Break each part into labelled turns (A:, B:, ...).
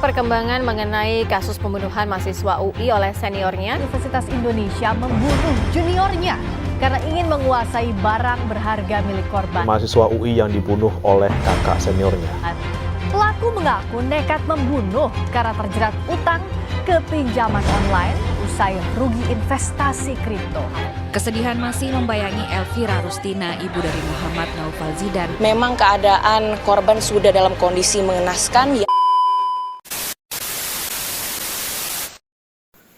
A: Perkembangan mengenai kasus pembunuhan mahasiswa UI oleh seniornya.
B: Universitas Indonesia membunuh juniornya karena ingin menguasai barang berharga milik korban.
C: Mahasiswa UI yang dibunuh oleh kakak seniornya.
B: Pelaku mengaku nekat membunuh karena terjerat utang ke pinjaman online usai rugi investasi kripto.
D: Kesedihan masih membayangi Elvira Rustina, ibu dari Muhammad Naufal Zidan.
E: Memang keadaan korban sudah dalam kondisi mengenaskan.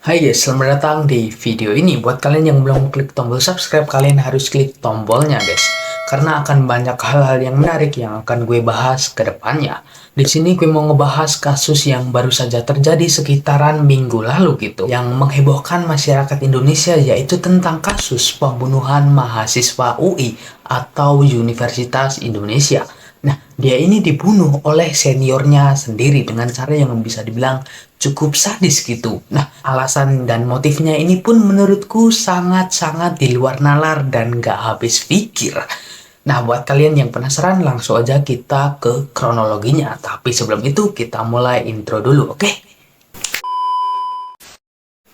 F: Hai guys, selamat datang di video ini. Buat kalian yang belum klik tombol subscribe, kalian harus klik tombolnya guys. Karena akan banyak hal-hal yang menarik yang akan gue bahas ke depannya. Di sini gue mau ngebahas kasus yang baru saja terjadi sekitaran minggu lalu gitu. Yang menghebohkan masyarakat Indonesia, yaitu tentang kasus pembunuhan mahasiswa UI atau Universitas Indonesia. Nah, dia ini dibunuh oleh seniornya sendiri dengan cara yang bisa dibilang cukup sadis gitu. Nah, alasan dan motifnya ini pun menurutku sangat-sangat di luar nalar dan gak habis pikir. Nah, buat kalian yang penasaran, langsung aja kita ke kronologinya. Tapi sebelum itu, kita mulai intro dulu, oke?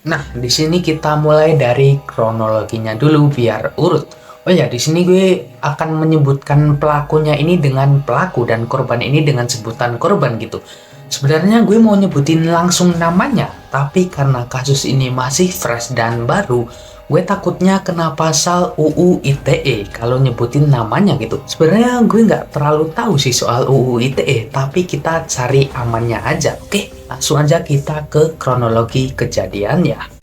F: Nah, di sini kita mulai dari kronologinya dulu biar urut. Oh ya, di sini gue akan menyebutkan pelakunya ini dengan pelaku dan korban ini dengan sebutan korban gitu. Sebenarnya gue mau nyebutin langsung namanya, tapi karena kasus ini masih fresh dan baru, gue takutnya kena pasal UU ITE kalau nyebutin namanya gitu. Sebenarnya gue nggak terlalu tahu sih soal UU ITE, tapi kita cari amannya aja. Oke, langsung aja kita ke kronologi kejadiannya.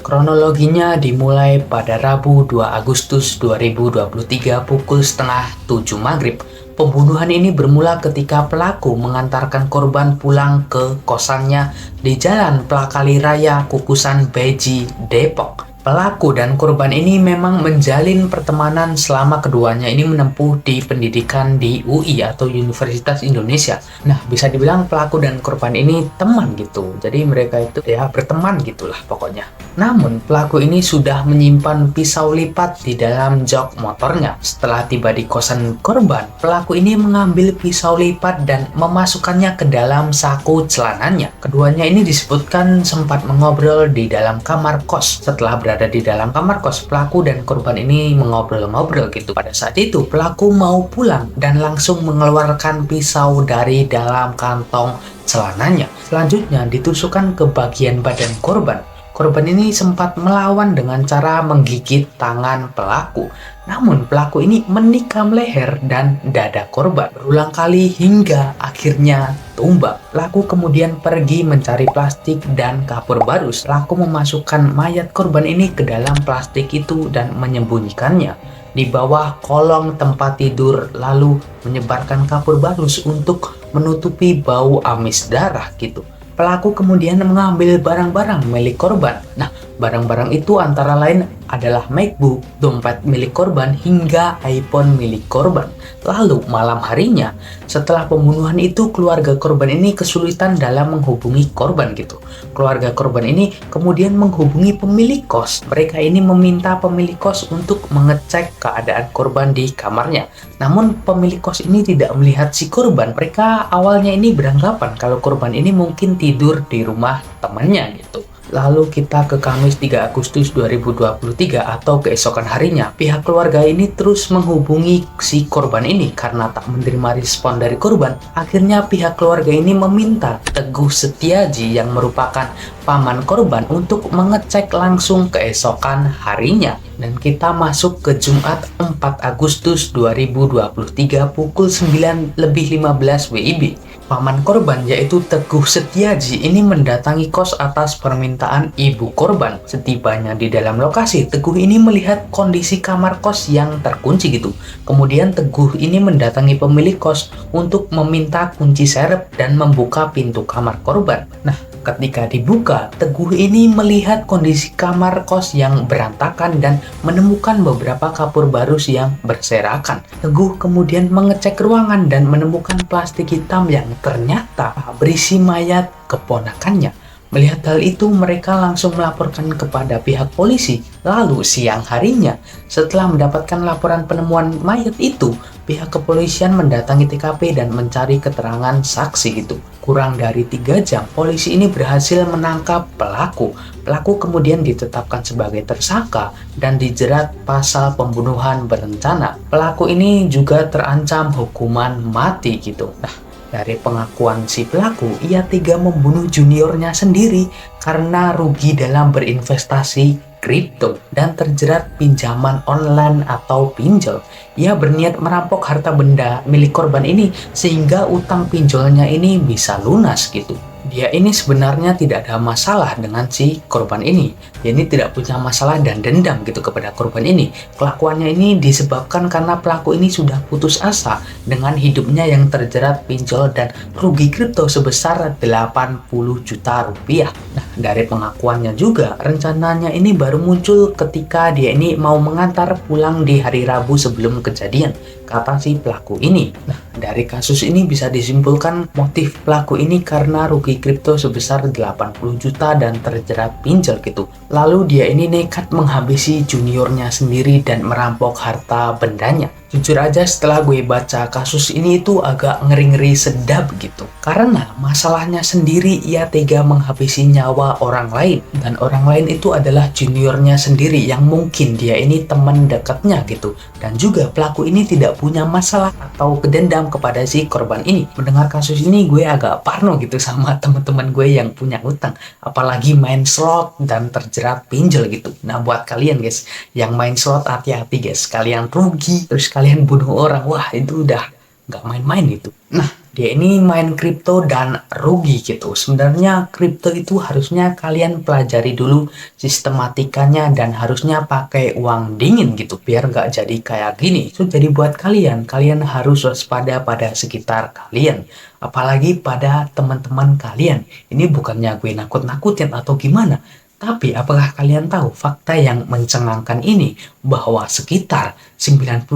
F: Kronologinya dimulai pada Rabu 2 Agustus 2023 pukul setengah 7 maghrib. Pembunuhan ini bermula ketika pelaku mengantarkan korban pulang ke kosannya di Jalan Plakali Raya, Kukusan, Beji, Depok. Pelaku dan korban ini memang menjalin pertemanan selama keduanya ini menempuh di pendidikan di UI atau Universitas Indonesia. Nah, bisa dibilang pelaku dan korban ini teman gitu. Jadi mereka itu ya berteman gitulah pokoknya. Namun, pelaku ini sudah menyimpan pisau lipat di dalam jok motornya. Setelah tiba di kosan korban, pelaku ini mengambil pisau lipat dan memasukkannya ke dalam saku celananya. Keduanya ini disebutkan sempat mengobrol di dalam kamar kos. Setelah berada di dalam kamar kos, pelaku dan korban ini mengobrol-ngobrol gitu. Pada saat itu, pelaku mau pulang dan langsung mengeluarkan pisau dari dalam kantong celananya. Selanjutnya, ditusukkan ke bagian badan korban. Korban ini sempat melawan dengan cara menggigit tangan pelaku. Namun pelaku ini menikam leher dan dada korban berulang kali hingga akhirnya tumbang. Pelaku kemudian pergi mencari plastik dan kapur barus. Pelaku memasukkan mayat korban ini ke dalam plastik itu dan menyembunyikannya di bawah kolong tempat tidur, lalu menyebarkan kapur barus untuk menutupi bau amis darah gitu. Pelaku kemudian mengambil barang-barang milik korban. Nah, barang-barang itu antara lain adalah MacBook, dompet milik korban, hingga iPhone milik korban. Lalu malam harinya, setelah pembunuhan itu, keluarga korban ini kesulitan dalam menghubungi korban gitu. Keluarga korban ini kemudian menghubungi pemilik kos. Mereka ini meminta pemilik kos untuk mengecek keadaan korban di kamarnya. Namun pemilik kos ini tidak melihat si korban. Mereka awalnya ini beranggapan kalau korban ini mungkin tidur di rumah temannya gitu. Lalu kita ke Kamis 3 Agustus 2023 atau keesokan harinya, pihak keluarga ini terus menghubungi si korban ini karena tak menerima respon dari korban. Akhirnya pihak keluarga ini meminta Teguh Setiaji yang merupakan paman korban untuk mengecek langsung keesokan harinya. Dan kita masuk ke Jumat 4 Agustus 2023 pukul 9:15 WIB. Paman korban yaitu Teguh Setiaji ini mendatangi kos atas permintaan ibu korban. Setibanya di dalam lokasi, Teguh ini melihat kondisi kamar kos yang terkunci gitu. Kemudian Teguh ini mendatangi pemilik kos untuk meminta kunci serep dan membuka pintu kamar korban. Nah, ketika dibuka, Teguh ini melihat kondisi kamar kos yang berantakan dan menemukan beberapa kapur barus yang berserakan. Teguh kemudian mengecek ruangan dan menemukan plastik hitam yang ternyata berisi mayat keponakannya. Melihat hal itu, mereka langsung melaporkan kepada pihak polisi. Lalu siang harinya, setelah mendapatkan laporan penemuan mayat itu, pihak kepolisian mendatangi TKP dan mencari keterangan saksi gitu. Kurang dari 3 jam, polisi ini berhasil menangkap pelaku. Pelaku kemudian ditetapkan sebagai tersangka dan dijerat pasal pembunuhan berencana. Pelaku ini juga terancam hukuman mati gitu. Nah, dari pengakuan si pelaku, ia tega membunuh juniornya sendiri karena rugi dalam berinvestasi kripto dan terjerat pinjaman online atau pinjol. Ia berniat merampok harta benda milik korban ini sehingga utang pinjolnya ini bisa lunas gitu. Dia ini sebenarnya tidak ada masalah dengan si korban ini. Dia ini tidak punya masalah dan dendam gitu kepada korban ini. Kelakuannya ini disebabkan karena pelaku ini sudah putus asa dengan hidupnya yang terjerat pinjol dan rugi kripto sebesar 80 juta rupiah. Nah, dari pengakuannya juga, rencananya ini baru muncul ketika dia ini mau mengantar pulang di hari Rabu sebelum kejadian, kata si pelaku ini. Nah, dari kasus ini bisa disimpulkan motif pelaku ini karena rugi kripto sebesar 80 juta dan terjerat pinjol gitu. Lalu dia ini nekat menghabisi juniornya sendiri dan merampok harta bendanya. Jujur aja setelah gue baca kasus ini itu agak ngeri-ngeri sedap gitu. Karena masalahnya sendiri ia tega menghabisi nyawa orang lain. Dan orang lain itu adalah juniornya sendiri yang mungkin dia ini teman dekatnya gitu. Dan juga pelaku ini tidak punya masalah atau kedendam kepada si korban ini. Mendengar kasus ini gue agak parno gitu sama teman-teman gue yang punya utang. Apalagi main slot dan terjerat pinjol gitu. Nah, buat kalian guys yang main slot, hati-hati guys. Kalian rugi terus kalian bunuh orang, wah itu udah nggak main-main gitu. Nah, dia ini main kripto dan rugi gitu. Sebenarnya kripto itu harusnya kalian pelajari dulu sistematikanya dan harusnya pakai uang dingin gitu biar nggak jadi kayak gini. So, jadi buat kalian harus waspada pada sekitar kalian, apalagi pada teman-teman kalian. Ini bukannya gue nakut-nakutin atau gimana, tapi apakah kalian tahu fakta yang mencengangkan ini bahwa sekitar 98%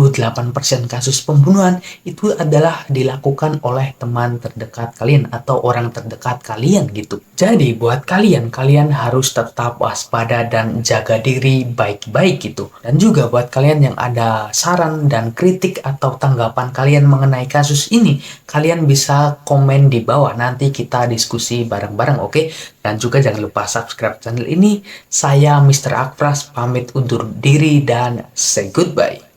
F: kasus pembunuhan itu adalah dilakukan oleh teman terdekat kalian atau orang terdekat kalian gitu. Jadi buat kalian harus tetap waspada dan jaga diri baik-baik gitu. Dan juga buat kalian yang ada saran dan kritik atau tanggapan kalian mengenai kasus ini, kalian bisa komen di bawah, nanti kita diskusi bareng-bareng, oke? Dan juga jangan lupa subscribe channel ini. Saya Mr. Akpras pamit undur diri dan say goodbye.